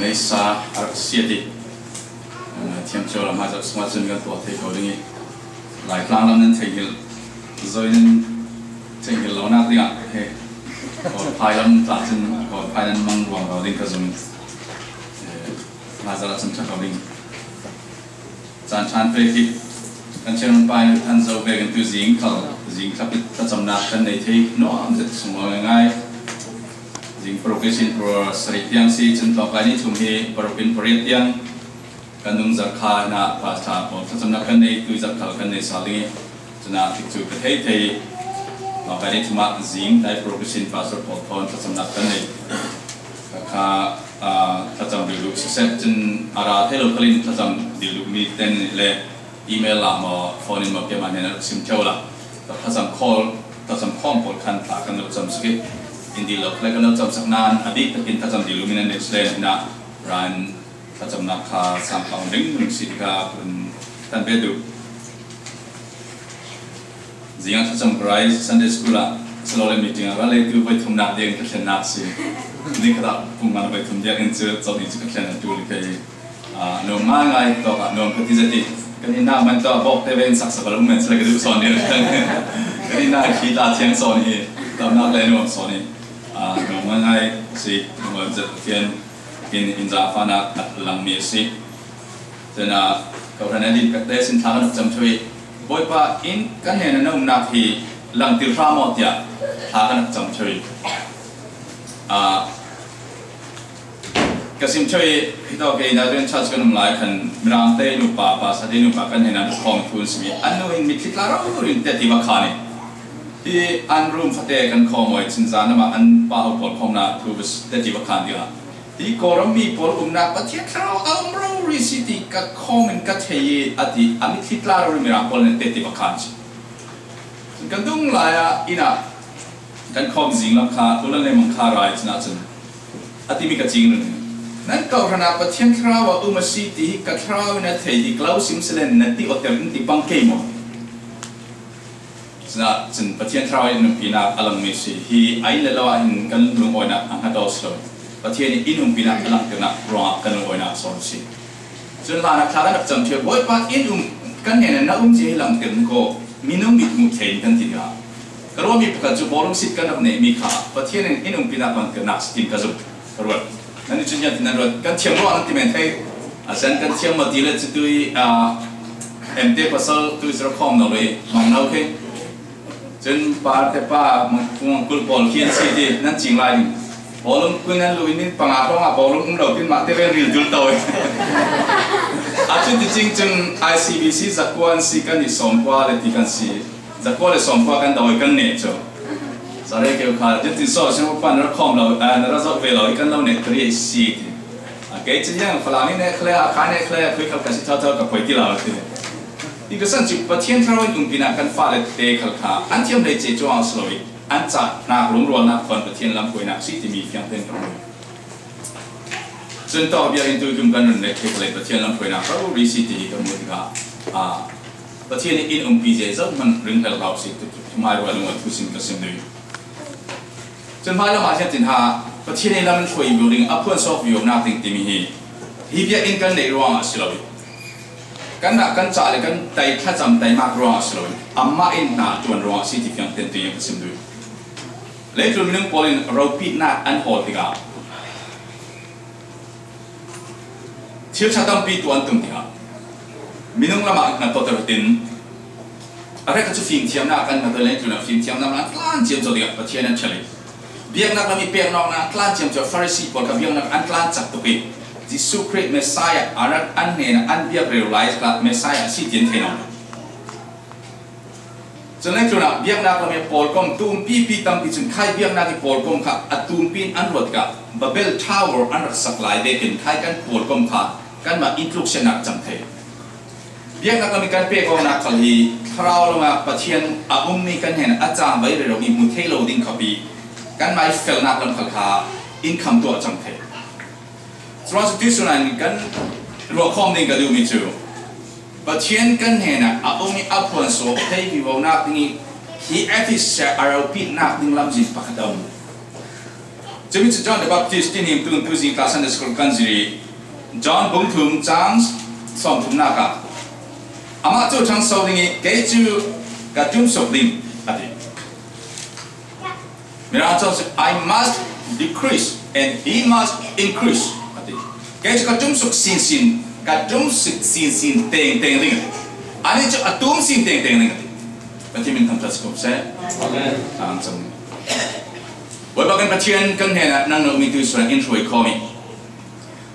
ไม่ซาอาร์เซียดีเทียมโจเรามาจากสมาชิกกันตัวเทคโนโลยีหลายครั้งแล้วนั้นเทคโนโลยีนั้นเทคโนโลยีเราหน้าที่อ่ะเฮ้ก็ภายหลังตัดสินก็ภายหลังมังรวมเราดิ้งก็จะมาจากสมาชิกเราดิ้งจานชานเฟรกิกันเชื่อมันไปท่านจะเบกันตัวจิงเขาจิงครับถ้าจำนักกันในที่โน้มจะสมมติง่ายจิงโปรเกชันโปรสริยังซีจนต่อไปนี้ทุ่มเทโปรเป็นโปรเยังกันนุ่งจักรขาหน้าภาษาผมถ้าจำนักกันในตัวจักรขากันในสาลีจะน่าติดจุดประเทศไทยต่อไปนี้ทุ่มจิงได้โปรเกชันภาษาผมถ้าจำนักกันในข้าถ้าจำดูลูกเสร็จจนอาราเทโลคลินถ้าจำดูลูกมีเต็นเลยอีเมลละมาโฟนมาเกี่ยมันเนี่ยซิมเท่าละถ้าจำ call ถ้าจำ call ผลคันตากันเราจำสกิปอินดีเราเคยกันเราจำสักนานอดีตถ้ากินถ้าจำดูลูกมีนั่นเด็กเลยนะรันถ้าจำนักข่าสัมผัสดึงสิกาเป็นท่านเบดูจริงๆถ้าจำไกรซันเดย์สกูล่ะสโลว์เลยมีจริงๆว่าเลยดูไปทุ่มนักเดียงก็เช่นนักสินี่ก็พุ่งมาไปทุ่มเดียงเจอจอดนี่จะก็เช่นนักดูเลยน้องมาไงต่อกับน้องปฏิเสธกันนี่น่ามันต่อบอกเทเป็นสักสักลุ่มเหมือนสลักดูสอนเนี่ยกันนี่น่าคิดตาเทียงสอนนี่ตอนนักเรียนน้องสอนนี่น้องมาไงสิน้องจะเรียนกินอินจาฟานักหลังมีสิแต่น่ะเขาทำให้ดินกัดได้สินทางจำช่วยบ่อยป่ะอินกันเนี่ยน้องนักที่หลังติดฟ้าหมดเนี่ยทางจำช่วยก็สิ่งช่วยที่เราเกี่ยนักเรียนชาติกันหลายคนมีรางเตนุปะภาษาเตนุปะกันเห็นนั้นของทุนสมีอันนู้นมีคิดลาเราเรื่องเด็ดที่ว่าขานี่ที่อันรูมฟัดเตกันของมวยสินจานะมาอันป้าอุปกรณ์ของนาทูบิสเด็ดที่ว่าขาดีละที่กรมีปอลนักประเทศเราอัมรูริสิติกับของมันกับเฮียอดีอันนี้คิดลาเรามีรางปอลเด็ดที่ว่าขาจิกันดุงหลายอินะกันของจริงราคาตัวนั้นเลยมันค่ารายชนะจังอดีมีกับจริงเลยนั่นก็ขณะประเทศเราว่ามาสิที่กับเราเนี่ยที่กล่าวสิ่งเสด็จนั่นที่อดเดินที่บังเกมฉะนั้นจนประเทศเราเนี่ยนุ่มปีนักอลังมิสิที่ไอ้เล่าว่าเห็นกันลุงอ้อยนักอังคารดอสโลประเทศนี้อินุ่มปีนักอลังกันนักรองกันลุงอ้อยนักสอนสิจนหลานนักข่าวนักจำเชื่อบ่อยป่ะอินุ่มกันเนี่ยนักเจลังกันก็มีนุ่มมีมุขเห็นกันทีเดียวก็รู้ว่ามีประจุบอลลูนสิกันนักเนี่ยมีข่าวประเทศนี้อินุ่มปีนักกันนักสติกันจุดก็รู้นั่นนี่จริงๆที่นั่นรถกันเทียมว่านั่นที่มันให้ฉันกันเทียมมาดีเลยจะดูMT ภาษาดูสระคอมนั่นเลยมองเราแค่จนป้าแต่ป้ามันคงกุลบอลเขียนสิที่นั่นจริงไรบอลลูนคุณนั่นลุยนี่ปังอาเพราะว่าบอลลูนเราเป็นมาแต่เป็นรีลจุดโตอาจจะจริงๆจน ICBC จักรวาลสิกันที่สมว่าเลยที่กันสิจักรวาลสมว่ากันโดยกันเนี่ยจ้ะสารเกี่ยวกับจุดที่สองฉันว่าปันรักคอมเราเราจะเวลากันเราเนี่ยเรียกสิเกิดจะยังฝรั่งนี่เนี่ยเคลียร์ขายเนี่ยเคลียร์คุยกับกันสิเท่ากับคุยที่เราที่นี่ก็สั่งจุดประเทศเราอยู่ปีนักกันฟ้าเลยเตะขลาอันที่มันได้เจจวงสลอยอันจากนักรุ่งรวนนักคนประเทศลำพูนนักสิที่มีเพียงเต็มกันจนต่อไปยังตัวกุมกันเนี่ยที่เลยประเทศลำพูนนักเราวิสิที่กันหมดก็ประเทศนี้อินปีเจจะมันเรื่องเราสิที่มาว่าเราทุกสิ่งก็สิ่งเดียวจนพายเรามาเช่นจินหาประเทศนี้เรามันช่วย building upon soft view นักติงที่มีฮีเบียอินกันในรวงสิลอยกันนักกันจ่ายกันไต่ข้าจำไต่มากรวงสิลอยอามาอินนาจวนรวงสิที่เพียงเต็มตัวยังสิ่งเดียวเล็กจนมีนึงพอลินเราปิดหน้าอันโหดที่กับเชี่ยวชาญตั้งปีตัวอันตึงที่กับมีนึงละมาอันตัวเติร์ดินอะไรก็จะฟิล์มเทียมหน้ากันมาตัวเล็กจนฟิล์มเทียมหน้ามันกล้านเจียมจดเดียวประเทศนั้นเฉลี่ยเบียงนักเรามีเปียงนอกนะกล้านเจียมจดฟาริสีบอกกับเบียงนักอันกล้านจับตัวเองที่สุครีเมสไซน์อันเนี่ยอันเบียงเรียลไลซ์กับเมสไซน์สิเดียนเทนอนจนเล็กจนเบียงนักเรามีโพลกอมตูมปีตั้มปีจนใครเบียงนักที่โพลกอมค่ะอัตูมปีอันรวดกับบับเบิลทาวเวอร์อันรักสักหลายเด็กเห็นใครกันโพลกอมค่ะกันมาอินทรุกเชนักจำเทเบียงนักเรามีการเปียกองนักขัลฮีคราวเรามาประเทศอามีกันเห็นอาจารย์ไว้เรามีมุทเทโลดิ้งขับบีกันไม่เฟลนักลำขัลขาอินคัมตัวจำเทส่วนที่สุดนั้นกันรวมข้อมูลกันดูมิจูประเทศกันเห็นอามีอัพวันโซ่เทวิวนักนี้ที่เอฟิสเซอร์อาราบินักดิ้งลำจิตปากดม Jimmy John the Baptist in him to using class and the school country. John Buntum Chang's some from Naka. Amato Chang sounding it, get you got doom something at it. Miratos, I must decrease and he must increase at it. Get you got doom sin, got doom sin, thing. I need to a doom sin thing. But you mean come to school, say? Amen. What about the Patien can hear none of me to sort of intro economy.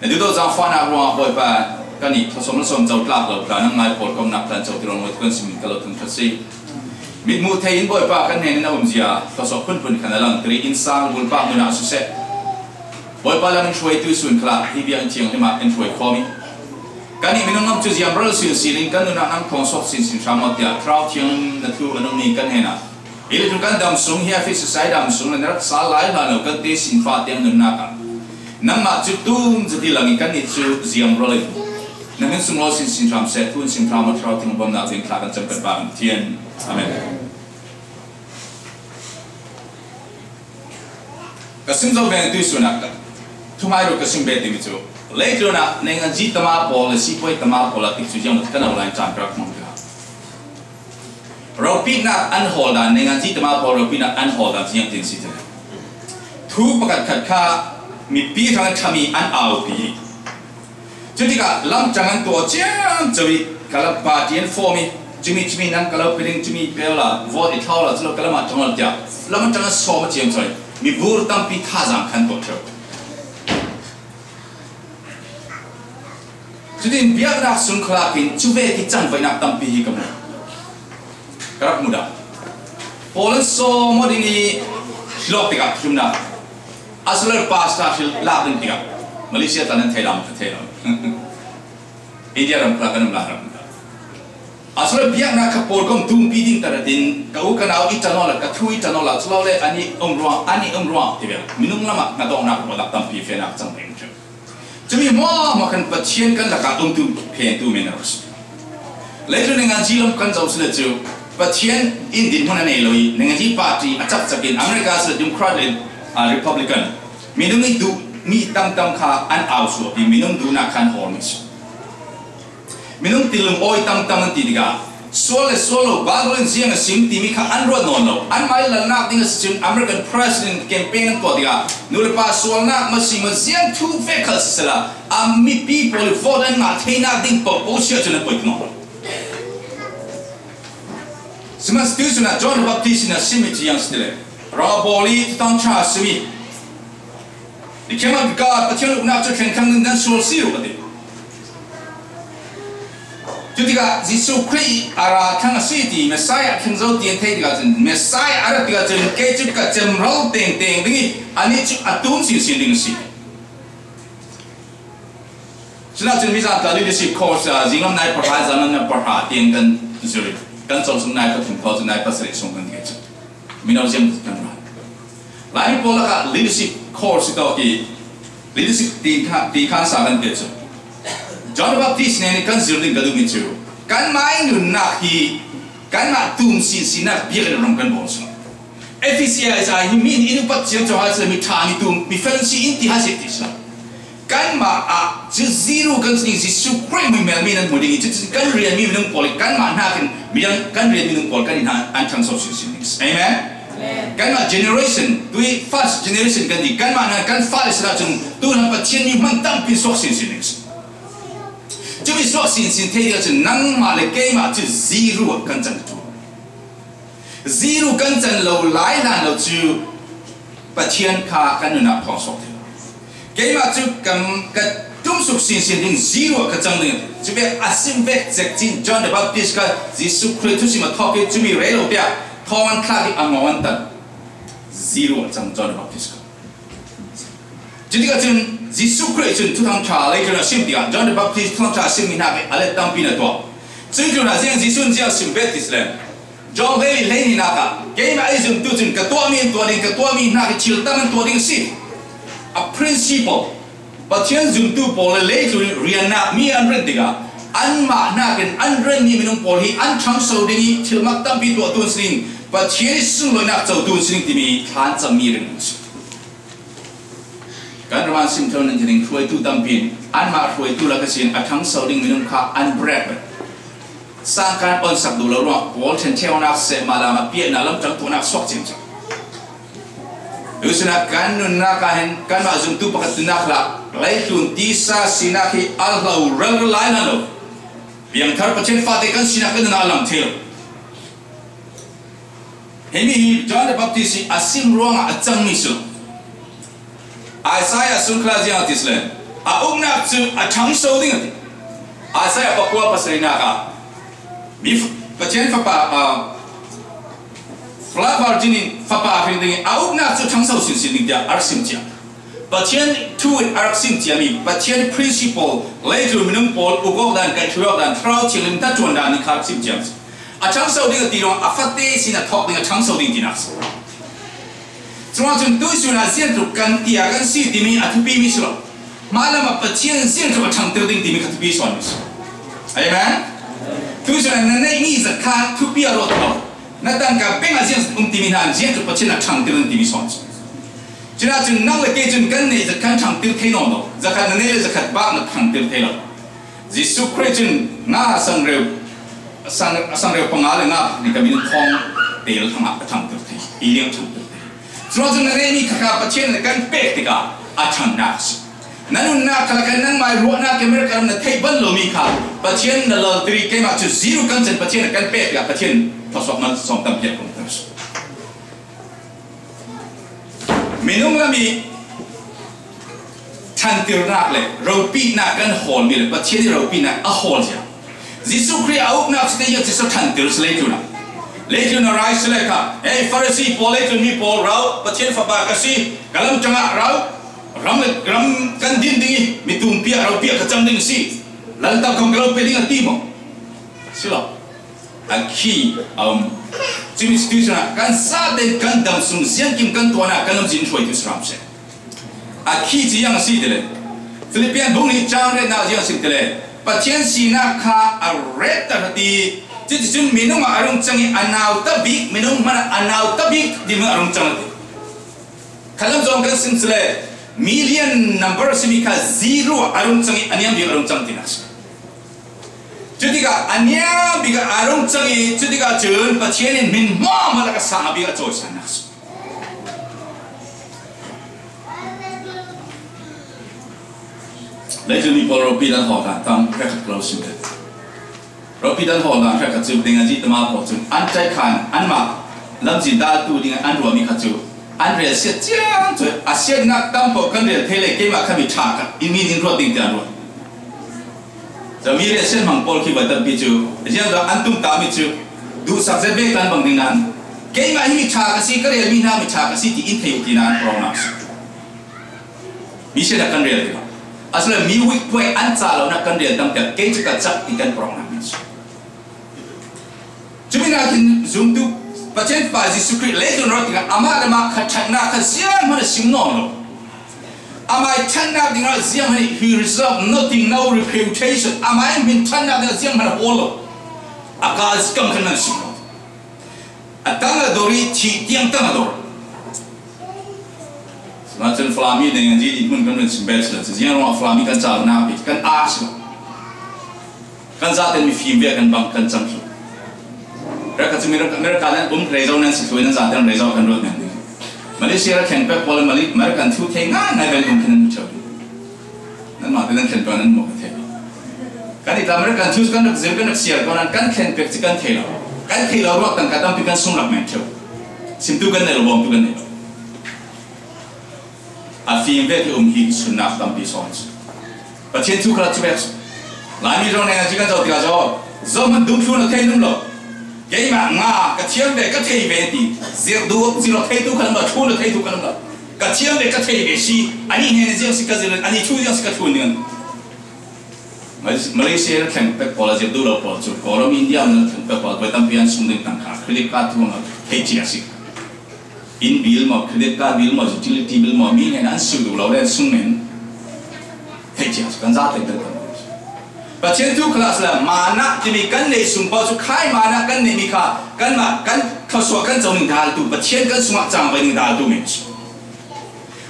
And do those are fun out wrong boy by Gani, some out loud, plan my port come up plans of the wrong with consuming Calaton to see. Mid mutain boy back and hen in Omzia, because of Punpun Canalan, 3 inside will back on us to say. Boy Palam intro to soon clap, he be until him up intro economy. Gani minimum to the umbrellas in ceiling, Ganunam consort since in Tramatia, trout young, the two and only Ganhena. Ili tu kan dam sung here face side dam sung na rat sa lai la no kan te sin fa tem nun naka nang ma chu tum zati langi kan ni chu ziam role nang hin sung lo sin tram set tun sin tram trau ting bom na ting kla kan cham kan ba tien amen ka sim zo ben tu su na ka tu mai ro ka sim be ti mi chu later na nang ji tama pol si poi tama pol ti chu jam kan online chan krak mong Ropina unholda dengan si tema por ropina unholda siang tin si tene. Tu pakat katka mi pi thang thami an au pi. Jadi ka lam jangan tua jam jadi kalau bagian form ni cumi nan kalau piring cumi bela vote itau lah kalau kalau macam mana dia lam jangan som jam sorry mi bur tam pi thazang kan tu. Jadi biar nak sungkhlakin cuba kita jangan nak tam pi kamu. Kerap muda. Polen so modini lok tiga cuma. Asal pasta sil lapan tiga. Malaysia tanah Thailand. India ram pelakan ram. Asal biar nak kapol kom tum piding teratin. Kau kenal itanol, katui itanol. Selalu ani umruang tiga. Minum lama nak dong nak bolak tampi fenak sampai macam. Jadi mau makan pecian kan tak tum pen tu menerus. Later dengan jilam kan jauh seleju. Patien Indian mana ni loi dengan ji parti acap cakin Amerika se Democratic Republican minum itu mi tam kha an ausu di minum du nak kan hormis minum tilum oi tam nanti diga solo bagulin siang sim ti mi kha an ro no an mai la nak ding sim American president campaign ko diga nul pa sol nak masing siang two fakers sela mi people vote and not hina ding po share na point no Semas tu suna John Baptist na simiti yang stile. Raboli tang cha simi. Di kema God patien nak cakap tentang dan soal siu tadi. Jadi kan Yesus Kristus ara tang siti Messiah kenzo dia tadi kan Messiah ara dia jen kejuk kan jem rau teng ini ani cik atum sin ding si. Sudah jen bisa tadi leadership course jingam naik perhal zaman naik perhal tiang kan Zurich. Kan song naik ke tempat naik pasal song kan dia cakap, minat jam kan lah. Lain pola kan leadership course itu ki leadership di kan sahaja dia cakap. John Baptist ni kan zurning kadung itu, kan main nak hi, kan nak tum sin nak biar orang kan bos. Efisiensi saya ini pat jam jauh hasil mitani tum, mifansi inti hasil tislah. Kan mak zero kan sini supreme minum muding itu kan real minum pol kan mak nak kan real minum pol kan ina antang sosial ini. Amen. Kan mak generation tu first generation kan di kan mak nak kan first racun tu nampak cian ni mantap pin sosial ini. Jadi sosial ini dia tu nang mak lagi mak tu zero kan jangan tu. Zero kan jangan lau lain lau tu pacian kah kan nak konsol. Kaya macam kat tumsuk sin ding zero kacang dengan tu. Jadi asim back sektin John the Baptist ka Yesus Kristus si matok itu mi relo dia thawang klaki amawan tan zero kacang John the Baptist ka. Jadi kacang Yesus Kristus tu thang cah lagi kena sim dia John the Baptist thang cah sim ni nak alat tampi na tu. Jadi kena siang Yesus dia sim Baptist lah. John Bailey lain ni nak. Kaya macam tu tu ketua mi nak cil tangan tua ding si. A principle, patien juntu pole leju riana mi anren tiga, an makna kan anren ni minum poli an chang so dingi tilmak tampi tua tuan sering, patien sunglo nak jauh tuan sering timi han jam mi ren. kan rawan sim thon nan jing khuai tu tampin an ma khuai tu la ka sin athang sauding minum kha an break sang kan on sak du lo ro wol chen cheo nak se mala ma pie na lam chang tu nak sok chim chang usna kan nun na ka hen kan ma zum tu pakat nak la lai tun ti sa sinaki al lau rel lai na lo biang thar pachen fa te kan sinak na alam thel hemi John the Baptist asim ruang a chang mi su Isaiah sun kla jiang tislen a ungna chu a chang so ding Isaiah pakwa pasrina ka mi pachen fa pa fla virgin fa pa phing ding a ungna chu chang so sin sin ding dia ar sim chia pachen tu in ar sim chia mi pachen principle later minung pol ugok dan kai thuok dan trao chilim ta chuan dan ni kha sim chia a chang so ding ti rong a fatte sin a thok ding a chang so ding dinas Cuma tu sudah sian tu kan dia kan si dimi atau bimi silo, malam apa sian sian tu macam terding dimi kat bimi soal mis, amen. Tu sudah nene ini zakat tu biar lot lo, nanti kan pengen sian dimi nan sian tu macam nak macam terding dimi soal. Jadi tu nang lagi tu kan ni zakat macam terding lo, zakat nene le zakat bak nak macam terding lo. Yesus Kristus ngah sang reu pengalang ngah ni kami thong tel thang macam terding, ini macam terding. Semua tu nanti ni kakak pacien kan pek tiga acang nas. Nanu nak kalau kan nang mai ruak nak kamera kan nak table lo mika pacien dalam tri kemat tu zero kan sen pacien kan pek tiga pacien tosok man som tampil pun terus. Minum kami cantir nak le, ropi nak kan hol mile pacien ni ropi nak a hol je. Yesus Kristus awak nak setia Yesus cantir selalu nak. Later na rai seleka, Pharisee Paul later ni Paul rau, pacien faba kasi, kalam cengak rau, ram kan din dingi, mitum pia rau pia kacang ding si, lantam kong kalau peding atimo, sila, aki jenis tu sana kan sade kan dam sum siang kim kan tuana kan jin choi tu seram se, aki jiang si dele, Philippian bungi jang re na jiang si dele, pacien si nak ka arret terhati jadi jun minum arung cangi anau tabik minum mana anau tabik di mana arung cangi. Kalau jom kan simsle million number semika zero arung cangi aniam di arung cangi nas. Jadi ka aniam biga arung cangi jadi ka jun pacienin min mau malah kasang biga josan nas. Lalu ni polo pidan hokan tam rekat kalau simple. Ropi dan holang saya kacau dengan jita maaf pun antai kan anmak lam cinta tu dengan anruah mi kacau anruah sejauh tu asyik nak tampuk kan dia tele kemak kami cakap ini ruah ding anruah. Jadi asyik mangpol kita tapi tu jadi antum kami tu du subjek kan bang dengan kemak ini cakap si kerja mi nama cakap si di intai utinan pronas. Bisa nak kan dia tu. Asal mi week point ancal nak kan dia tampil kemak cakap ikan pronas. Cuma nak zoom tu, pacien fasi sukri lejon roti kan, ama ada kacang nak kasian mana simnon lo. Ama kacang nak dengan siang mana he reserve nothing no reputation. Ama yang kacang nak dengan siang mana holo. Akal sekam kena simnon. Atang adori tiang tang ador. Semacam flami dengan jadi pun kena sembel lah. Siang orang flami kan cal nabi kan as lo. Kan saat ini film kan bang kan cangsu. Mereka kalian rezau nanti sesuai dengan saat yang rezau kan road nanti. Malaysia kan pek pola mereka tu tengah naik mungkin macam tu. Nan mati nan kan tuan mau kata. Kan itu mereka tu kan nak zirkan nak siar kan kan pek kan thela. Kan thela road kan kata pikan sumrak macam. Simtu kan nelo bom tu kan nelo. Afim vet hi sunaf tam bisons. Pacien tu kalau cubek. Lami rong dengan jikan jauh tiga jauh. Zaman dulu nak kain dulu. Jadi mana keciam dek kecil beti, zir dua ziro kain tu kan ber, cuma kain tu kan ber. Keciam dek kecil besi, ani ni yang si kecil, ani tu yang si kecil dengan. Malaysia kan pek pola zir dulu pola, kalau India kan pek pola, betam pian sumber tangkar, kredit card tu mana heci asik. In bill mau kredit card bill mau utility bill mau min yang ansu dulu, orang sumber heci asik, kan zat itu. Pacien tu kelas lah mana demikian ni sumpah tu kai mana kan ni mika kan mak kan kau suakan jauh ni dah tu pacien kan semua jang berding dah tu macam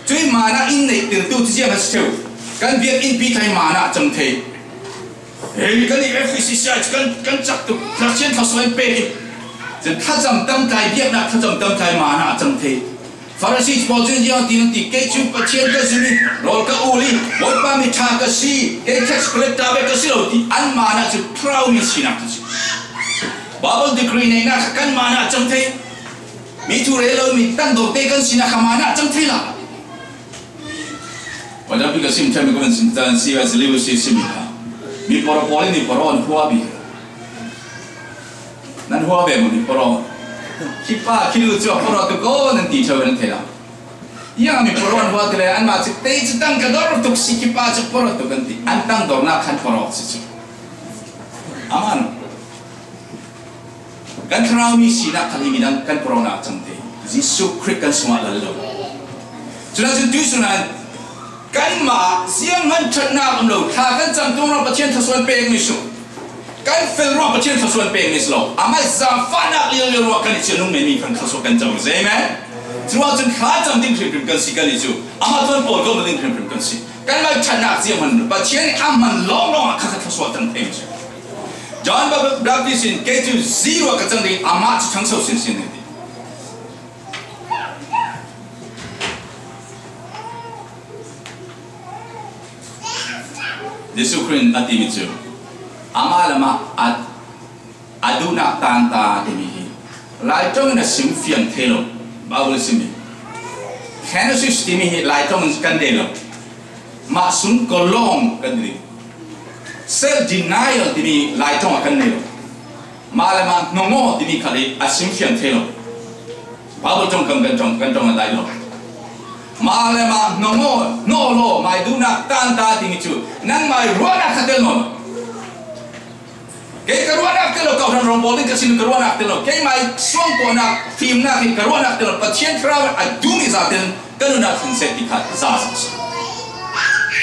chui mana in nei tir tu chi ma steu kan biak in pi thai mana cham thei ei kan ni FCC kan chak tu la chen tha soi pe chen tha jam tam kai biak na tha jam tam kai mana cham thei Farasi spojin dia ti ke chu pa chen ka sini rol ka uli boy pa mi tha ka si ke tax collector be ka si lo ti an mana chu proud ni sina ka si Bible decree nei na kan mana cham thei mi thu re lo mi tang do te kan sina ka mana cham thei la Wala bi ka sim thai mi ko sin tan si as liu si sim ha mi poro poli ni poro huwa bi nan huwa be mo ni poro Kipa kilu tu poro tu ko nan ti thau nan thela ya mi poro an huwa tele an ma chi te chi tang ka dor tu si kipa chi poro tu kan ti an tang dor na khan poro chi chi aman kan thrau mi si na khali mi dan kan poro na chang te Jisu Christ kan sma la lo chuna chu tu sunan kan ma siang han chat na am lo tha kan cham tung ra pa chen tha suan pe mi su kan fel ro pa chen tha suan pe mi lo amai za fa na li li ro kan chi nung me mi kan tha so kan cham ze amen chua chen kha cham ding khrim kan si kan li chu ama ton por ko ding khrim kan si kan ma chat na siang man pa chen am man long long kha tha so tan pe mi John Baptist in K2 0 ka chang ding ama chi chang so sin sin ni Yesu Christ ati mitu ama lama aduna tanta demi lai tong na sim fiang thelo Bible simi Genesis demi lai tong kan delo ma sun kolong kan dili self denial demi lai tong kan delo ma lama nongo demi khali asim fiang thelo Bible tong kan tong lai lo Malema no lo mai duna tanta tingichu nang mai ruana khatel no ke karuana kelo ka ran rombol ka sin karuana kelo ke mai suang ko na film na ke karuana kelo patient travel adumi zaten kanuna concept ka sa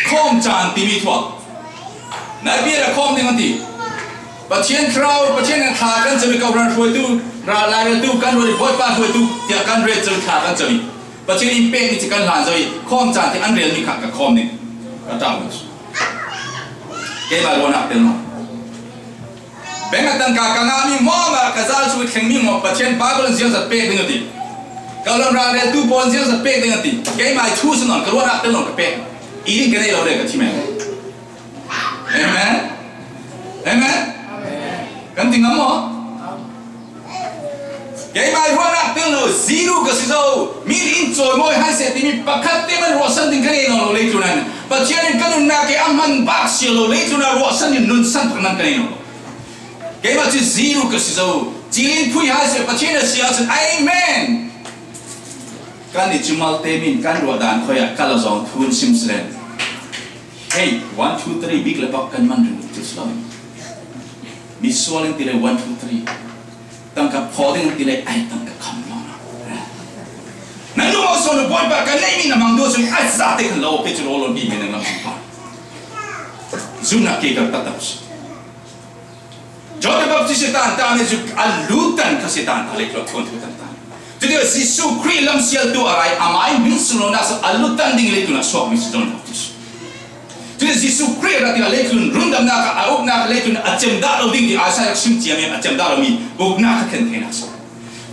kom chan timi thwa na bi ra kom dingati patient travel patient kha kan chami ka ran roi tu ra la tu kan roi boy pa roi tu ya kan re chal kha kan chami But you pay me to can land, so come to the unreal me can't come in. A thousand. Gave I one up the no. Bengatan Kakanami, Mama, Kazals with Kemimo, but Chen Bible and Zeus at pay dignity. Kalan ran 2 points at pay dignity. Gave my choosing on Kawan up the no pay. Eating Canelo like a team. Amen. Amen. Can't think no more. Cái mai ruộng nát tiếng rồi zero cái gì đâu, mình in rồi mỗi hai sẽ thì mình bắt khát tiếng mình ruộng sân tiếng cái này nó lấy chỗ này, bắt chuyện cái nón nát cái âm han bạc xìa lấy chỗ nào ruộng sân thì nón sân bằng năng cái này nó, cái mà chỉ zero cái gì đâu, chỉ in phui hai sẽ bắt chuyện là xìa sẽ amen, cái này chúng mal tê mình cái ruộng đàn khơi cái là dòng thun sim slen, hey 1 2 3 big lepak kan man ring itu selalu, misualin tidak 1 2 3 tangkap holding tidak tangkap kamu Nanu also the boy back and name in among those who azat take low pitch roll on beam in the lamp. Zuna kika tatas. John the Baptist tan is a lutan kasitan aleklo kontutan. Today is so crelam seal to arai amai minsunonas a lutan ding letuna swap Mr. John Baptist. Today is so create that the lekun rundam naka auk na lekun acem dalo ding di asa sim tiame acem dalo mi bog naka containers.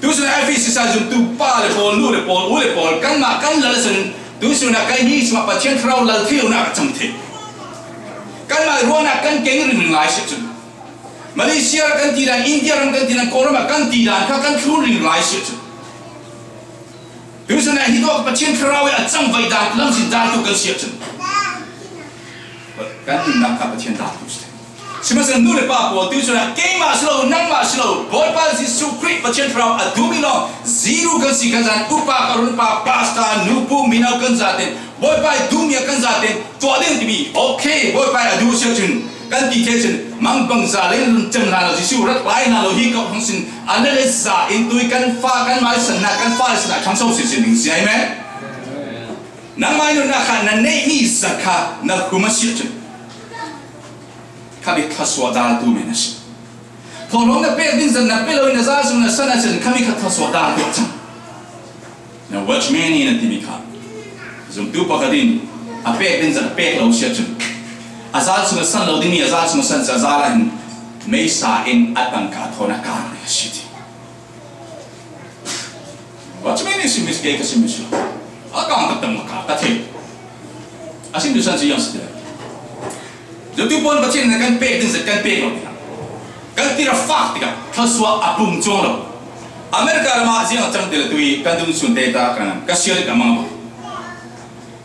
Tu sudah FCC saja tu pa le pol lu le pol kan ma kan lalasan tu sudah kai ni semua pasien trau lal tiu nak acem te. Kan ma ruana kan kengrin lai situ. Malaysia kan tidak, India kan tidak, Korea kan tidak, kan truly lai situ. Tu sudah hidup pasien trau acem vai dah langsung dah tu kan situ. Kan nak pasien dah tu. Semasa nule papo, tu sudah kema slow, nangma slow. Boy pa si sukrit pasien trau adumi lo. Zero kan si kanzan upa karun pa pasta nupu minau kan zaten. Boy pa dumia kan zaten. Tua deng tibi. Okay, boy pa adu siapun. Kan dikecen mang bangsa lain cem nalo si surat lain nalo hikau hangsin. Anda lesa intui kan fa kan mai sana kan fa sana changsau si sini. Amen. Nang mai nu nak kan nei ni sakha na kumasiapun. Kami kaswa dal tu menas. Tolong na perdin zan na pelo ina zasu na sana zan kami kaswa dal tu cang. Na watch many na timika. zum tu pakadin a pek din za pek lo sia chun azal sunga san lo ding ni azal sunga san zazalan mai sa in atang ka thona ka ne shiti watch me ni simis ke ka simis akang tatang maka ta the asin du san si yang sia zum tu pon bachin na kan pek din za kan pek lo kan tira fak tika thaswa apum chong lo Amerika ma siang chang de tui kan dum sun de ta kan ka sia ka ma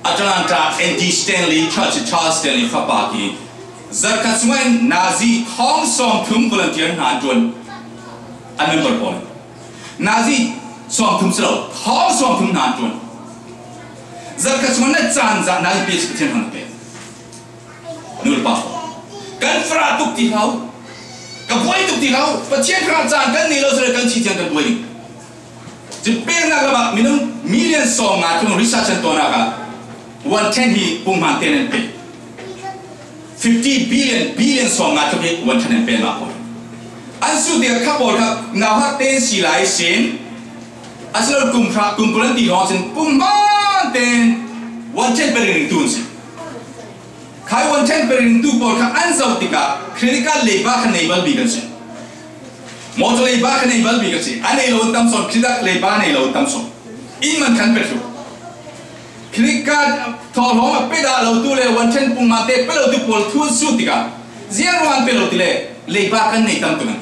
Atlanta NT Stanley Church Charles Stanley Fapaki Zarkaswan Nazi Hong Song Thum volunteer han tuan an member pon Nazi Song Thum Slo Hong Song Thum han tuan Zarkaswan na chan za na pe chen han pe nul pa kan fra tuk ti hau ka boy tuk ti hau pa chen fra chan kan ni lo sre kan chi chen kan boy ji pe na ga ba minum million song na tung research an to na ka 110 hi pung man ten pe 50 billion song nga to be 110 pe na ko an su de ka bol ka nga ha ten si lai sin aslo kum kulan ti ho sin pung man ten 110 pe ring tun si kai 110 pe ring tu bol ka an sau ti ka critical labor ka enable bi kan si motor labor ka enable bi kan si an ei lo tam so critical labor nei lo tam so in man kan pe su Krika thol hong peda lo tu le 110 pung ma te pelo tu pol thu su tika zian wan pelo ti le ba kan nei tam tu ngan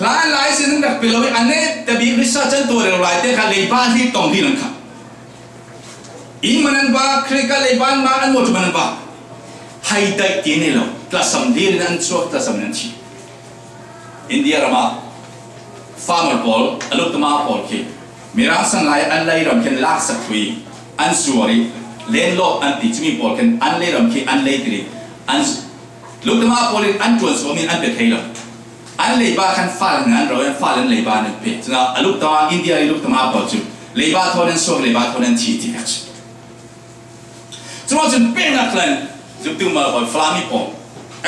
lai lai sin dak pelo ane te bi research an to le lai te ka le ba hi tong hi lan kha in manan ba krika le ban ma an mo tu manan ba hai dai ti ne lo tla sam dir nan so tla sam nan chi India rama farmer pol aluk tama pol ki mirang san lai an lai ram ken lak sak thui an suari len lo an ti chimi pol ken an le ram ki an le tri an luk tama pol an tuan so min an pe thei lo an le ba kan fa ngan ro an fa len le ba ne pe chna aluk tama India luk tama pol chu le ba thonen so le ba thonen thi ti ach chuma chun pe na klan zu tu ma pol flami pol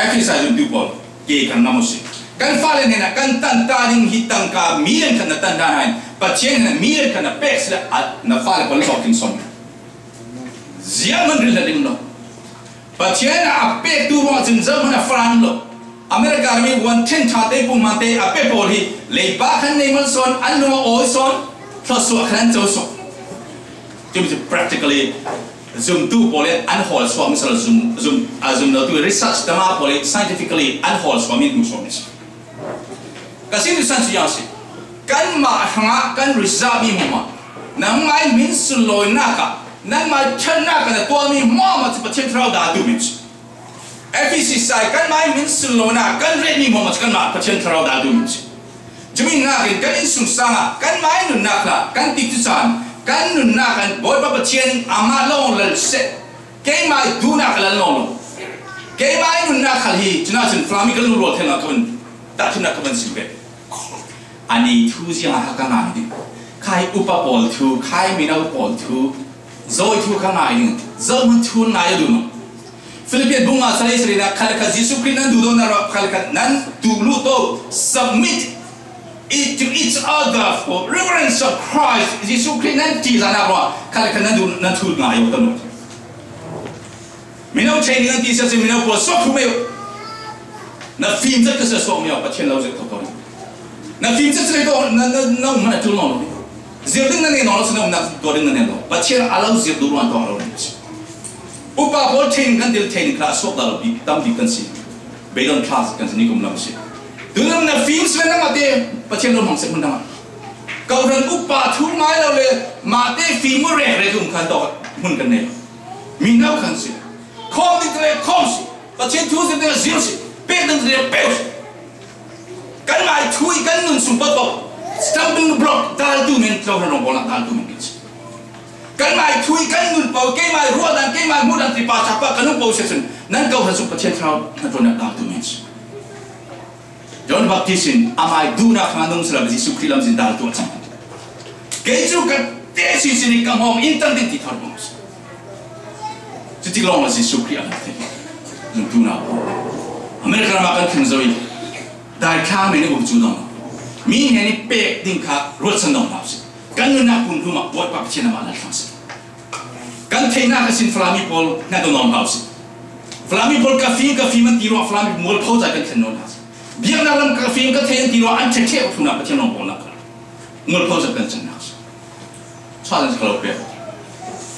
exercise zu tu pol ke kan namusi kan fa len na kan tan ta ning hitang ka milen kan tan da hain pa chen na milen kan na pex na fa le pol talking som Zaman rila ding lo, Pacien ape tu ruang zaman Afran lo, Amerika kami 110 thate pung mate ape poli, lebakan nemal son, anu oi son, tersuak kan tersuak. Jadi practically zoom tu poli unhol suami misal zoom lo tu research tema poli scientifically unhol suami tu suami. Kasih tu sanksi yang si, kan mak hanga kan result ni mama, nang mai min suloi naka. Nan mai chana kana tua mi mama ti patien trau da tu min FEC sai kan mai min sulona kan red mi mama kan ma patien trau da tu min jumi na kan insung sanga kan mai nun nakla kan ti tu san kan nun na kan boy pa patien ama long lal se ke mai du na kala long ke mai nun na khal hi chuna chin flami kan ro thena kan ta chuna kan simbe ani thu sia ha ka na ni khai upa pol thu khai minau pol thu Zoi tu kan ai zaman tu na ya dulu. Filipin bunga saya serina kalau Yesus Kristus dulu nara kalau nan dulu tu submit it to each other for reverence of Christ. Yesus Kristus nanti sana apa kalau nan dulu nan tu na ya dulu. Minau training nanti saya minau pun sok tu meo. Na film tu kesal sok meo patien lau zetok tu. Na film tu saya tu na mana tu nol. Zirling na ni nol senang nak doring na ni nol. Patien alau zir dulu antong alau ni. Upa bol train kan dia train kelas sok dalam bi tam bi kan si. Bedon kelas kan ni kum lam si. Dalam na film sebenarnya mati patien lau mangsa pun dah. Kau dan upa tu mai lau le mati film murah rekum kan dok mun kan ni. Minau kan si. Kom di tele kom si. Patien tu sebenarnya zir si. Bedon dia peus. Kan mai tu ikan nun sumpah bok. Stumbling block dal tu men kau orang bola dal tu men kic. Kan mai thui kan nun pau ke mai ruah dan ke mai mudan ti pa chapa kan pau season nan kau hasu patien trau na tu nak dal tu men. John Baptistin amai duna kandung selalu Yesus Kristus sin dal tu macam. Keju kan tesi sini kang hom intan di thar bos. Jadi long Yesus Kristus ada. Duna. Amerika makan kinzoi. Dai kang ni aku judong. Mi ni pek ding ka rot sendong nafsi. Kan nak pun rumah buat apa cina malah nafsi. kan thena ka sin flami pol na to non house flami pol ka fi man tiro flami mol pho ja kan khenno na biang na lam ka fi ka then tiro an che che thuna pa theno pol na ka mol pho ja kan chen na challenge kalo pe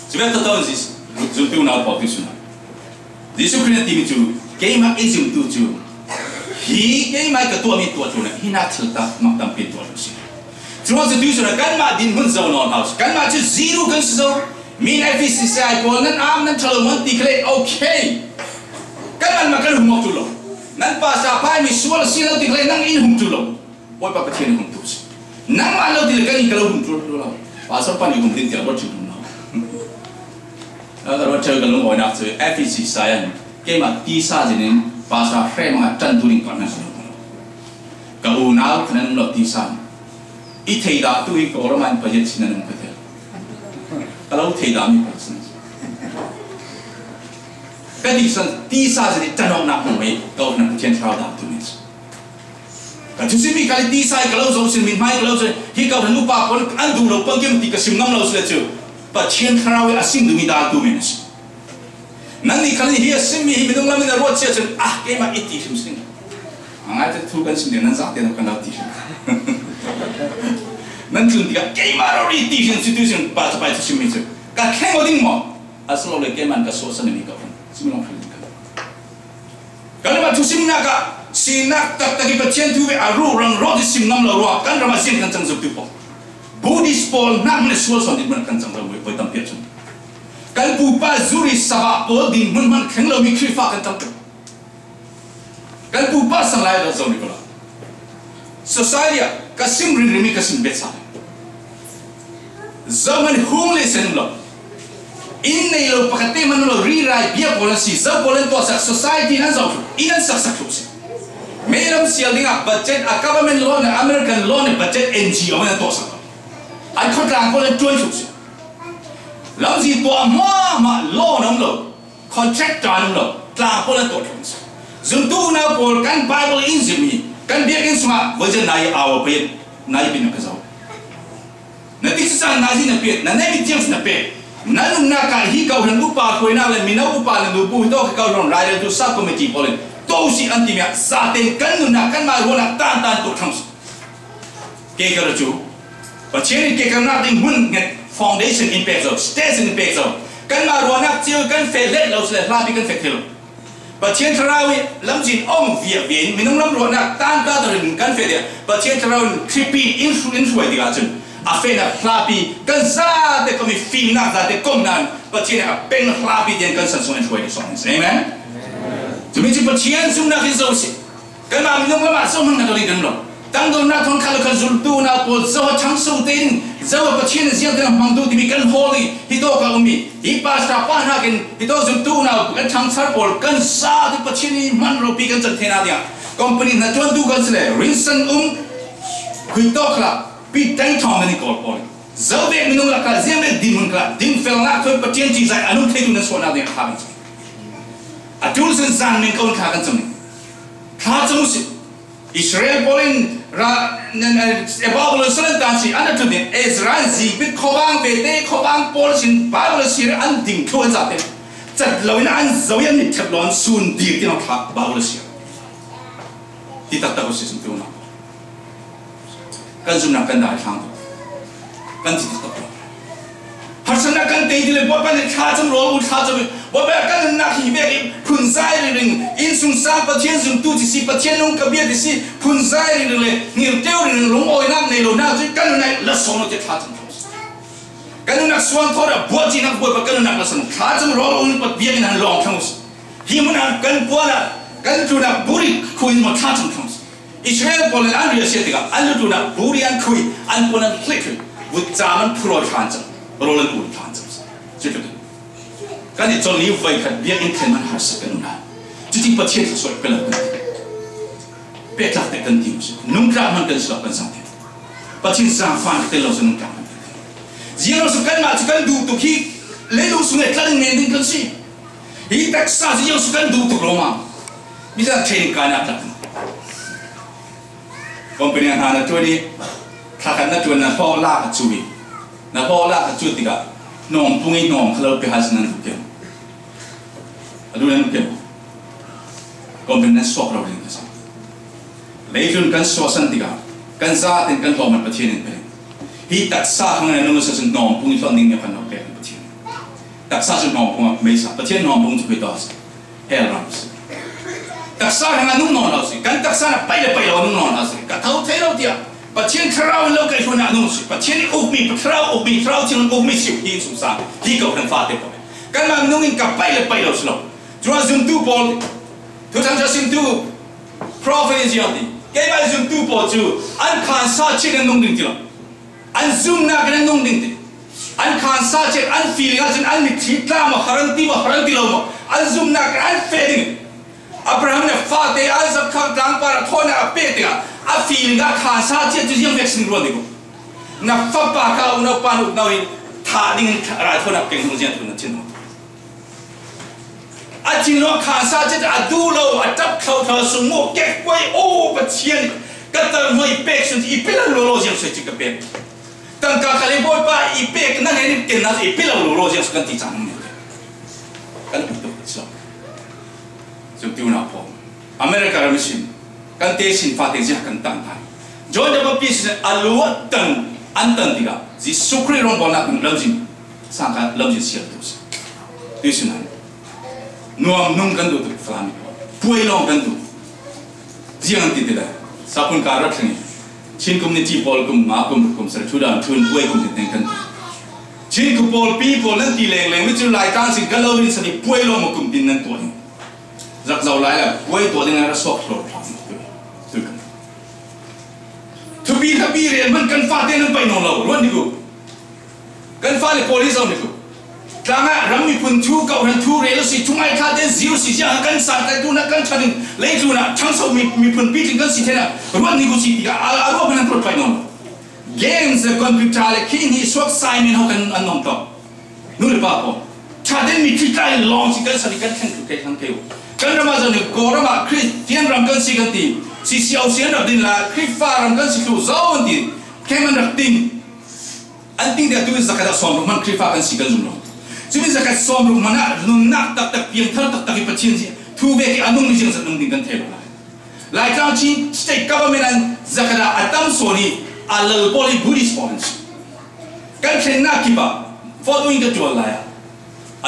sibe ta ta zis zu tu na po tu suna this ukraine team tu game is you tu hi game mai ka tu mi tu tu na hi na thlta mak tam pin tu si Terus itu sudah kan mak din mun zau non house kan mak tu zero kan zau min FCC sai pol nan am nan thalo mon declare okay kan man makan humok tu lo nan pa sa pai mi sual silo declare nang in hum tu lo boy pa pathen hum tu nang ma lo dil kan kalau hum tu lo pa sa pa ni hum tin tiang lo chu lo kalau cakap kalau orang nak tu FCC sai ke mak ti sa jenin pa sa frame ma tan tu ring kan na kalau nau kan lo ti sa i dah tu i kalau main budget sini nung kata, kalau dah mi pasal, kadi tisa jadi tanam nak mui kau nak kian tahu dah tu ni. Kalau tu mi kali tisa kalau jauh sini mai kalau je, hi kau hendak lupa pun andu lo pangkem tiga simnam lo sudah tu, kian tahu asing tu mi dah tu ni. Nanti kali hi asing mi hi bidung lama ni ruat cia jen kemak iti simsing. Angat tu kan sini nan sakit nak kena iti. Nanti dia keimar orang itu institusi pas tu sini tu. Kalau kau ding mau, asal orang keiman ke suasana ni kau, sini orang pilih kau. Kalau macam sini nak sinak tak patien tu aru orang roh di sini nam lalu kan ramai kan cang seperti apa. Buddhist pol nak mana suasana di mana kan cang lalu boleh tampil tu. Kalau bupa zuri sabak pol di mana kan lalu mikir kan tampil. Kalau bupa sanglai dah zuri pula. Society kasim rinrimi kasim betsa zaman homeless en lo in nei lo pakate man lo rewrite bia policy za polen to sa society na zo inan sak si meram sial dinga budget a government loan American loan budget NGO na to sa ai contract polen tuan si lam si to ma loan am lo contract am lo tla polen to zum tu na pol kan Bible injimi kan dia kan semua version nai awal pet nai pin nak kau nanti sesuatu nasi nak pet nanti jenis nak pet nanti nak hi kau hendak upah kau nak le minau upah le nubu itu kau orang raya tu sub committee boleh tu si anti dia saten kan nak kan mahu nak tan tu terus kekar tu macam ni kekar nak tinggal foundation impact station impact kan mahu nak cium kan felet lalu selepas lebih kan fetel Bacaan terawih lamjin via vien minum lam ronak tangga terin kan fede bacaan terawih creepy influence way digajen afena flapi kan zade kami fina zade komnan bacaan pen flapi dia kan sansuan way di sonis amen cumi bacaan sumna kizosi kan ma minum lam asal mana kali kan lo tangdo nak thon kalau kan zultu na pol zawa changsu tin zawa bacaan siang dengan mangdu demikian holy hidup kami ipas apa nakin itu zultu na kan changsar pol kan sa di bacaan ni man ropi kan centena dia company na tuan tu kan sele rinsan hidup lah pi tang thong ni kol pol zawa minum lah kan ziam dimun kan dim fel nak tu bacaan cizai anu tu na suana dia habis atul sen ni kau kan cumi si Israel polin Bible serentak si anda tu ni Israel zibit khobang bete khobang pol sin Bible sir an ding tuan zat zat lawan an zawian ni terlon sun dir ti nak Bible sir kita tahu si sentuh nak kan sunah kan dah sang kan kita tahu harsana kan tadi le buat pada kacam rolu kacam buat kan nak hibe punzai ring insung sa patien zum tu si patien long kabia si punzai ring le ngil teu ring long oi nak nei lo na tu kan nak la sono te kacam kan nak suan thora buat ji nak buat kan nak la sono kacam rolu ni pat biar nan long kamus himun kan buat kan tu nak buri kuin mo kacam kamus Israel polen an ria sia tiga an tu nak buri an kui an polen klik but zaman pro kacam Roland pun tahan saja. Kan itu liu baik kan dia intern man harus kenal. Jadi patien sesuai pelan. Petak tekan timus. Nungkrak man kan selapan sampai. Patien sangat telau senungkrak. Jika sukan macam duduk hi lelu sungai kelang mending kan si. Hi tak sah jika sukan duduk Roma. Bisa training kanak tak. Company yang hana tu ni, takkan nak tuan nak pola cumi. Na pola cut tiga nong pungi nong kalau pihas nan bukan adu nan bukan kombinasi sok rawling kasam lejun kan suasan tiga kan saat kan tomat patien ini hi tak sah dengan nong sesuatu nong pungi funding yang kan nak patien tak sah nong pungi mesa patien nong pungi tu kita hell rams tak sah dengan nong nong lasi kan tak sah pai nong nong lasi kat tahu tahu dia patien terau lo kai huna nong si patien ukmi terau cium ukmi siu hi susah hi kau kan fate ko kan mang nongin ka pai lo slo jua zoom tu pol tu tang jasim tu prophet is yati kai bai zoom tu pol ju an khan sa chin nong ding ti lo an zoom na kan nong ding ti an khan sa chin an feeling an mi thi tla ma haran ti lo mo an zoom na kan an fading Abraham ne fate Isaac khang tang para thona pe te a feeling ga kha sa che tu yang vaccine ro de ko na fa pa ka una pa nu na tha ding ra thona ke mu jian tu na chin a chin lo kha sa che a du lo a tap khau tha su mo ke kwai o pa chien ka ta noi pe sun I pe la lo jian se chi ka pe tang ka khale boy pa I pe na ne ke na I pe la lo jian su kan ti chang ne kan tu so Jom tiun apa? Amerika ramai kan tesin fatih jah kan tantai. Jom dapat pisah aluat dan antan tiga. Si sukri orang bonak lamjin sangka lamjin siap terus. Tesin nuam nung kan tu flami. Puai long kan tu. Jangan tidak. Sapun karat ni. Chin community pol kum makum sercuda tun puai kum kan tu. Chin kupol people nanti leng macam lai kan si kalau ni seni puai long makum nan tu. Zak zau lai lah, wei tu dengan rasok lor, tu kan. Tapi real man kan fatih nampai nolong, luan diku. Kan fatih polis orang diku. Karena rami pun tu kau han tu real si tungai kade zero si jangan kan santai tu nak kan cari lagi tu nak changsau mi pun bikin kan si tena. Luan diku si tiga, arwah pun nak pergi nolong. Games komputer le kini swak Simon hokan anom tau. Nuri apa? Cade mi kita long si kan sadikan kan tu kan kau. Kan Ramadan ni korang mak Kristian ramkan si ganti, si siausian dah dinlah Krifar ramkan si tu zau ganti, keman dah ting, anting dia tu zakat som rumah Krifar kan si ganti. Cuma zakat som rumah mana lunak tak piang thar tak ipacin si, tu beki anung ni jangan senang tinggal tela. Like kalau state government zakat atam soni alal poli Buddhist policy. Kan kena kiba, following the jual lah.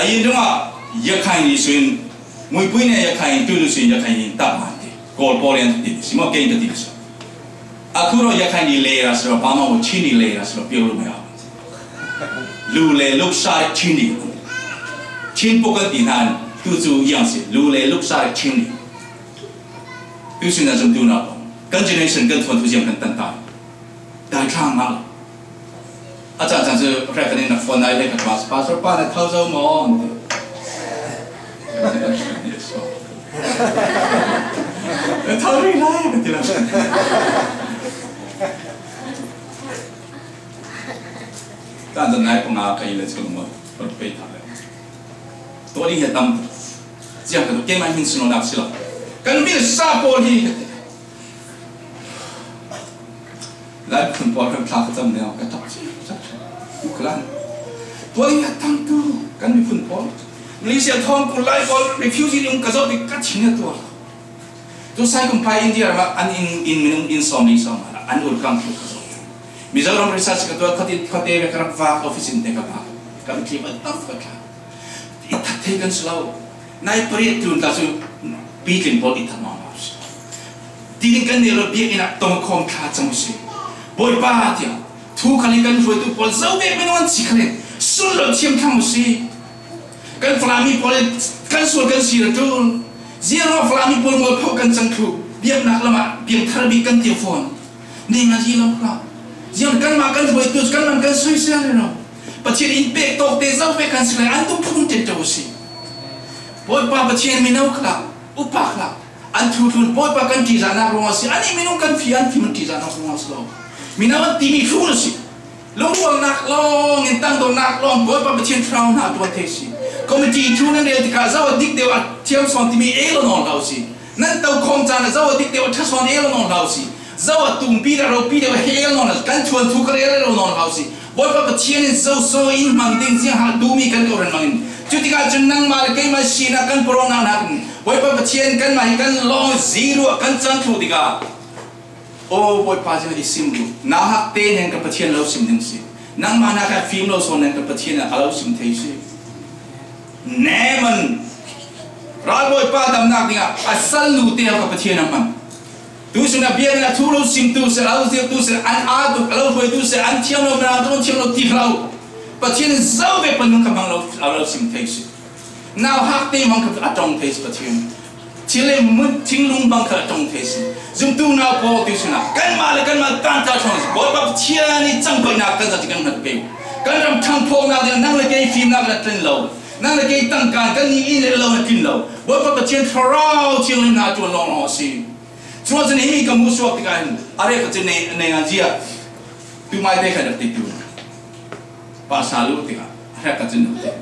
Ayin dengar, ya kain isuin. Mui punya ya kain tu lusin ya kain tak mati. Kol polian tu tiga, semua kain tu tiga. Aku ro ya kain di leher asal, pama mo cini leher asal, piolo me awat. Lu le luk sar cini, cin pokat dinan tu yang si. Lu le luk sar cini. Tu sih nak jom tu nak. Kan generation kan tuan tu yang kan tentang. Dah kang mal. Ajar tu mereka ni nak phone naik ke kelas, pasal pa nak tahu jauh mau. Tahu ni lah, tidak. Kan tu naik pengaruh kain le cuma berbeza lah. Tuan ini hitam, siapa tu kemana hin seno nak sila. Kan bila sapol hi, lain pun orang kelak macam ni, kata bukan. Tuan ini hitam tu, kan bila pun pol. Malaysia thong pun lai bol refugee ni kazau di kacina tu. Tu saya kumpai India mak an in somni sama an urkam tu kazau. Mizoram research ketua kati berkerap vak office ini kapa. Kami terima tak kata. Itu tekan selalu. Naik periat tu kasu bikin bol itu malas. Tinggal ni lebih enak tongkong kacang musi. Boy bahagia. Tu kali kan tu bol zau be menuan ciklen. Suruh cium kamu musi. Kan flami pole kan suul kan sira tu zero flami pole mau kau kan cangku biar nak lama biar terbikan telefon ni ngaji lama zero kan makan tu itu kan makan suicide no pacien impact tok tezau pe kan sila antum pun tetau si boy pa pacien minau kala upak la antu tu boy pa kan tiza nak rumah si ani minum kan fian timun tiza nak rumah si minau timi full si long nak long entang do nak long boy pa pacien trau nak tu tesi komiti tu nanti kita zawa dik dewa tiap santimi elo non lausi. Nanti tahu kongcana zawa dik dewa tersuan elo non lausi. Zawa tumpi dah ropi dewa elo non kan tuan tukar elo non lausi. boy pa pathian in so in mang ding sia ha du mi kan ko ran mangin chutika chun nang mal kai ma sina kan porong na na boy pa pathian kan ma kan long zero kan chan thu diga oh boy pa jin isim du na hak te nen ka pathian lo sim ding si nang ma na ka film lo so nen ka pathian a lo sim thei si neman ral boy pa dam nak dinga asal nu te ka pathian man tu suna biar na tu lo sim tu se lo sim tu se an a tu lo boy tu se an thiam lo na tu thiam lo ti lo pathian zau ve panung ka bang lo sim thei si now hak te mang ka atong thei si pathian chile mun ting lung bang ka atong thei si zum tu na po tu suna kan ma tan ta chong boy pa pathian ni chang bai na kan za kan na ke kan ram thang po na de nang le ke film na la tren lo nang le ke tang kan ni in le lo na kin lo boy pa pathian thrau chile na tu lo no si cuma jenis ini kamu suap kan, ada kerja nengan dia, tu mai deh kan tu, pasal lu tiga, ada kerja nanti,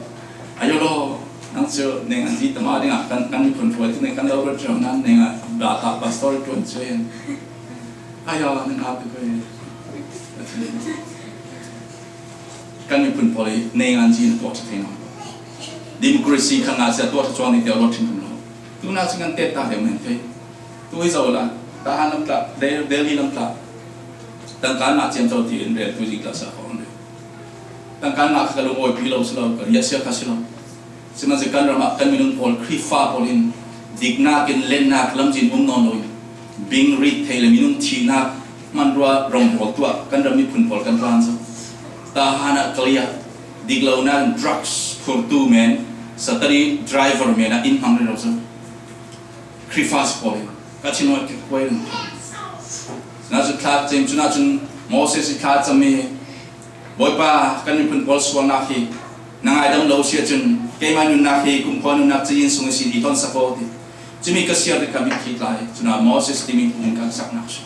ayo lo, nangso nengan dia tempat dia kan pun buat tu nengan lo berjalan nengan data pastor tu aja, ayo nengan tu kan pun boleh nengan dia tu aja tengok, demokrasi kan aja tu aja jual ni dia lo tinggal lo, tu nasi kan tetap dia mentai. Tu isau lah, tahan lambat, Delhi lambat. Tangkan nak cium jauh di India, tu jika sah orang dia. Tangkan nak kalau oi pilau selalu, kerja siapa selalu. Sebenarnya kan ramai kan minum pol, krifa polin, dignakin lenak lamjin non bing retail minum cina, mandua rompol tua, kan ramai pun pol kan transa. Tahan nak kerja, diglaunan drugs for two men, setari driver men, in hangre rosa. Krifa polin. Kacin waktu kuain, nasi khat jem cuna cun Moses khat sami, boy pa kan pun pol suang nakhi, nangai dong lau sia cun, kemanu nakhi kumponu nak ciin sungai si diton sapoti, cumi kesiar kami kitlai, cuna Moses timi mungkin sak naksu,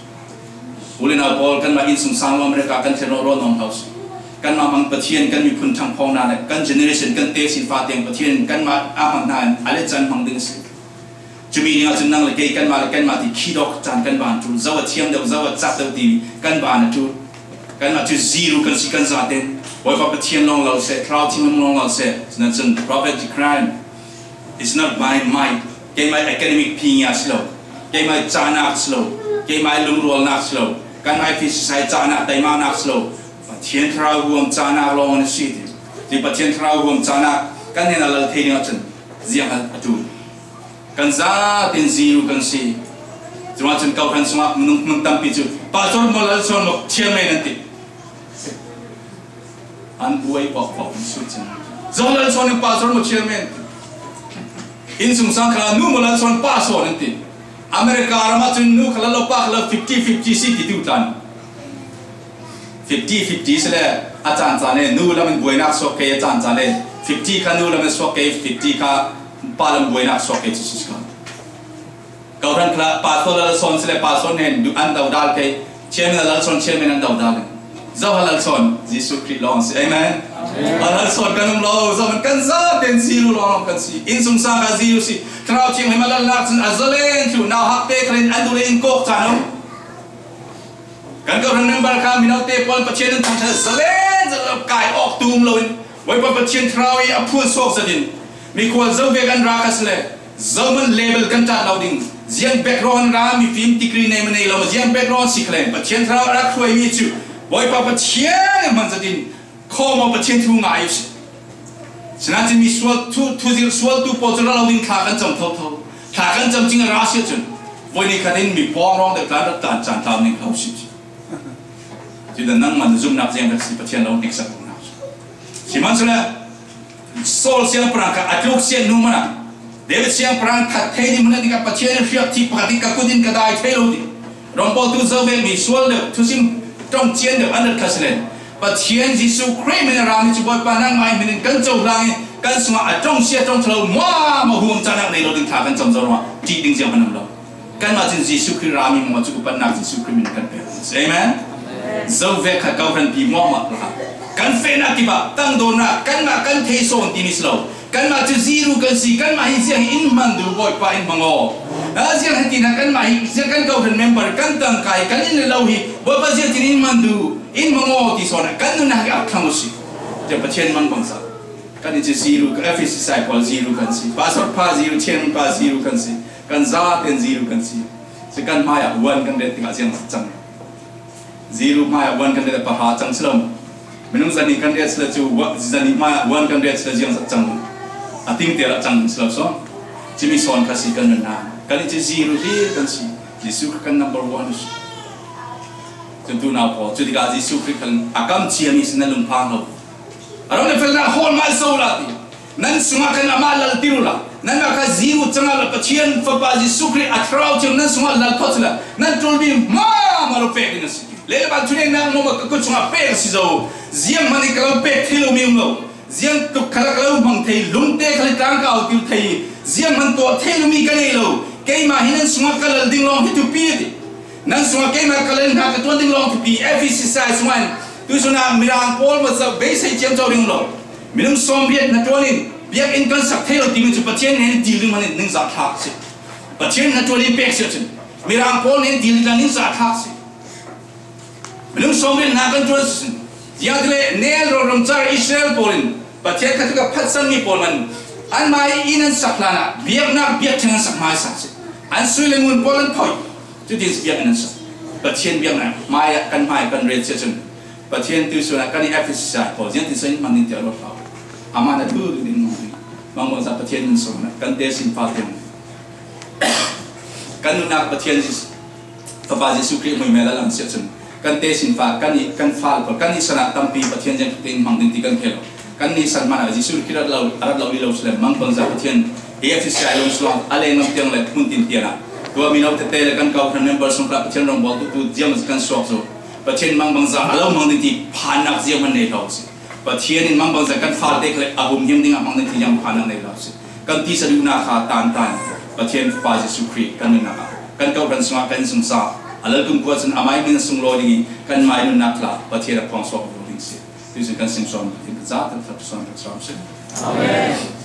ulin al pol kan makin sungsang lo mereka kan teroro non haus, kan mamang pathian kan mi pun tang pong nane, kan generation kan te si fateng pathian kan ma amang nan, ale jan mang ding si. Cumi ni aja nang lagi kan mati kidok jan kan bantu zawat tiam dah zawat cat dah di kan bantu kan mati zero kan si kan zaten boy pa patian long lau se crowd team long lau se senang prophet crime it's not by might kay my academic pinya slow kay my jana slow kay my lumrol nak slow kan my fish sai jana tai ma nak slow patian trau huam jana long on the city di patian trau huam jana kan ni nalal thei ni aja ziang atu kan zatin zero kan si cuma cun kau kan semua mentam picu pastor mulai soal ciamai nanti an buai pok suci zolan soal pastor mau ciamai in sungsang kalau nu mulai soal pastor nanti Amerika ramai cun nu kalau lopak kalau 50-50 sih gitu kan 50-50 sele acan cane nu lamen buai nak sok kaya acan cane 50 kan nu lamen sok kaya 50 ka palam buai nak sok itu sih kau orang kelak pasal lalu son sele pasal nen du anda udal ke chairman lalu son chairman anda udal zau lalu son Yesus Kristus long amen lalu son kan lo zaman kan zat dan ziru long kan si insung sa ka ziru si terau cing himalal nak sen azalen tu now hak te kren andulen kok tanam kan kau orang member kami now te pon pacien tu azalen zalap kai ok tum loin wai pon pacien terau i apun sok zadin mi kual zau vegan rakas le zaman label kan tak loading ziang background ram mi film tikri nei menei lo ziang background si klen pacien terau rak kuai mi chu wai pon pacien man zadin kau mau pacien tu ngai si senang mi suat tu potong loading kakan jam tau kakan jam jing rahasia cun wai ni kadin mi pong rong de kan tak jantam ni kau si jadi nang man zoom nak ziang si pacien lo next aku nak si man sudah sol siang perangkat atluk siang nu mana David siang perangkat teh ni mana dikap pacien siap ti pakati kakudin kadai teh lo di rompol tu zawe mi sual de tu sim trong cien de anak kaslen pacien Yesus Kristus mana rami cuba panang mai minin kan jauh langi kan semua trong siang trong terlalu wah mahuam canak ni lo di kakan jam zorma ti ding siang mana lo kan macam Yesus Kristus rami mau cukup panang Yesus Kristus min kan amen zawe kau kan pi mau mak kan fena tiba tang dona kan makan teson timis lo kan macam ziru kan si kan mahi siang in mandu boy pa in mango siang hati nak kan mahi siang kan kau dan member kan tang kai kan in lauhi boy pa siang in mandu in mango ti sona kan nu na ga thamusi je pathian mang bangsa kan je zero FSC sai pol zero kan si passport pa zero chen pa zero kan si kan za ten zero kan si se kan maya one kan de tinga siang chang zero maya one kan de pa ha chang slom menung zani kan de sla chu zani maya one kan de sla siang chang ating tera chang slom so jimi son ka si kan na kan je zero hi kan si Yesus kan number 1 tentu na po jadi gaji Yesus kan akam ciami senalung pangau aron ne felna hol mal saulati nan sunga kan amal lal tirula nan ka zero changal pathian fa ba Yesus atrau chung nan sunga lal khotla nan tolbi ma maro pe ni si le ba tune na no ma ko sunga pe si zo ziam mani ka pe thilo mi ngo ziam tu khala kala mang thei lumte khali tang ka tiu thei ziam man to thei mi ka nei lo kay mahinan sunga kalal ding long hitu pi nan sunga kay ma kalal na ka tuan ding long pi FSC size 1 tu suna mirang pol ma sa be sai chen chaw ding lo minum som biat na tuanin biak in kan sak thelo tim chu patien ne dealing man ning za thak si patien na tuanin pek se chen mirang pol ne dealing ning za thak si minum som biat na kan tuan yang dile nel ro rom char Israel polin patien ka tu ka phatsan mi pol man an mai inan saklana biak na biak chen sak mai sa si an suile mun polan thoi tu dis biak nan sa patien biak na mai kan mai kan red se chen patien tu suna kan FSC sa po jian ti sein man ni tia ro pa ama na tu ni no mang mo sa patien mun so na kan te sin pa tem kan na patien sis ta ba Jesu Christ mo mela lang se chen kan te sin pa kan fal ko kan ni sana tampi patien jang ting mang din ti kan khelo kan ni salman Jesu Christ lau arab lau ilo slam mang pang sa patien AFC Silom Slong ale ngam tiang le muntin tiana dua minau te te kan kau kan member song klap patien rong bol tu jam kan swap so patien mang bang za alo mang ti phanak jiam man nei lo si patien in mang bang za kan fal te khle abum him ding mang ti jam phanak nei lo si kan ti sa na kha tan patien pa Jesu Christ kan na kan kau kan sma kan sung sa alal kum ko san amai min sung lo ding kan mai na kla patien pong swap ding si tu kan sing som ti za ta ta som si amen